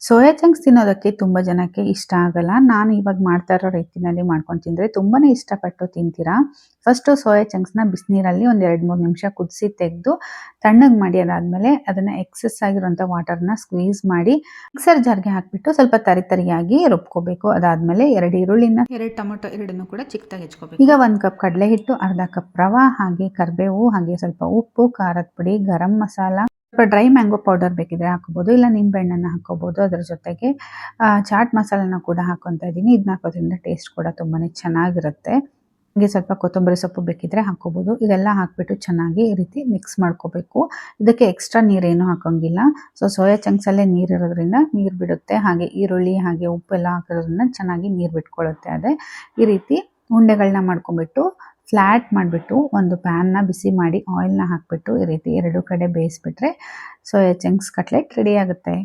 Soya chunks ತಿನ್ನೋದಕ್ಕೆ ತುಂಬ ಜನಕ್ಕೆ ಇಷ್ಟ ಆಗಲ್ಲ. ನಾನು ಇವಾಗ ಮಾಡ್ತಾ ಇರೋ ರೀತಿನಲ್ಲಿ ಮಾಡ್ಕೊಂಡು ತಿಂದರೆ ತುಂಬಾನೇ ಇಷ್ಟಪಟ್ಟು ತಿಂತೀರಾ. ಫಸ್ಟು ಸೋಯಾ ಚಂಕ್ಸ್‌ನ ಬಿಸಿನೀರಲ್ಲಿ ಒಂದು 2-3 ನಿಮಿಷ ಕುದಿಸಿ ತೆಗೆದು ತಣ್ಣಗೆ ಮಾಡಿ ಅದಾದಮೇಲೆ ಅದನ್ನು ಎಕ್ಸೆಸ್ ಆಗಿರುವಂಥ ವಾಟರ್‌ನ ಸ್ಕ್ವೀಸ್ ಮಾಡಿ ಮಿಕ್ಸರ್ ಜಾರ್‌ಗೆ ಹಾಕಿಬಿಟ್ಟು ಸ್ವಲ್ಪ ತರಿಯಾಗಿ ರುಬ್ಕೋಬೇಕು. ಅದಾದಮೇಲೆ 2 ಈರುಳ್ಳಿನ 2 ಟೊಮೊಟೊ ಎರಡನ್ನೂ ಕೂಡ ಚಿಕ್ಕದಾಗಿ ಹೆಚ್ಕೋಬೇಕು. ಈಗ 1 ಕಪ್ ಕಡಲೆ ಹಿಟ್ಟು, ಅರ್ಧ ಕಪ್ ರವೆ, ಹಾಗೆ ಕರಿಬೇವು, ಹಾಗೆ ಸ್ವಲ್ಪ ಉಪ್ಪು, ಖಾರದ ಪುಡಿ, ಗರಂ ಮಸಾಲ, ಸ್ವಲ್ಪ ಡ್ರೈ ಮ್ಯಾಂಗೋ ಪೌಡರ್ ಬೇಕಿದ್ರೆ ಹಾಕೋಬೋದು, ಇಲ್ಲ ನಿಂಬೆಹಣ್ಣನ್ನು ಹಾಕೋಬೋದು. ಅದರ ಜೊತೆಗೆ ಚಾಟ್ ಮಸಾಲನ ಕೂಡ ಹಾಕೊತಾ ಇದ್ದೀನಿ. ಇದನ್ನ ಹಾಕೋದ್ರಿಂದ ಟೇಸ್ಟ್ ಕೂಡ ತುಂಬಾ ಚೆನ್ನಾಗಿರುತ್ತೆ. ಹಾಗೆ ಸ್ವಲ್ಪ ಕೊತ್ತಂಬರಿ ಸೊಪ್ಪು ಬೇಕಿದ್ರೆ ಹಾಕೋಬೋದು. ಇದೆಲ್ಲ ಹಾಕಿಬಿಟ್ಟು ಚೆನ್ನಾಗಿ ಈ ರೀತಿ ಮಿಕ್ಸ್ ಮಾಡ್ಕೋಬೇಕು. ಇದಕ್ಕೆ ಎಕ್ಸ್ಟ್ರಾ ನೀರೇನು ಹಾಕೋಂಗಿಲ್ಲ. ಸೋಯಾ ಚಂಕ್ಸಲ್ಲೇ ನೀರಿರೋದ್ರಿಂದ ನೀರು ಬಿಡುತ್ತೆ. ಹಾಗೆ ಈರುಳ್ಳಿ ಹಾಗೆ ಉಪ್ಪೆಲ್ಲ ಹಾಕೋದ್ರಿಂದ ಚೆನ್ನಾಗಿ ನೀರು ಬಿಟ್ಕೊಳ್ಳುತ್ತೆ. ಅದೇ ಈ ರೀತಿ ಉಂಡೆಗಳನ್ನ ಮಾಡ್ಕೊಂಬಿಟ್ಟು ಫ್ಲ್ಯಾಟ್ ಮಾಡಿಬಿಟ್ಟು ಒಂದು ಪ್ಯಾನ್ನ ಬಿಸಿ ಮಾಡಿ ಆಯಿಲ್ನ ಹಾಕಿಬಿಟ್ಟು ಈ ರೀತಿ 2 ಕಡೆ ಬೇಯಿಸ್ಬಿಟ್ರೆ ಸೋಯಾ ಚಂಕ್ಸ್ ಕಟ್ಲೆಟ್ ರೆಡಿ ಆಗುತ್ತೆ.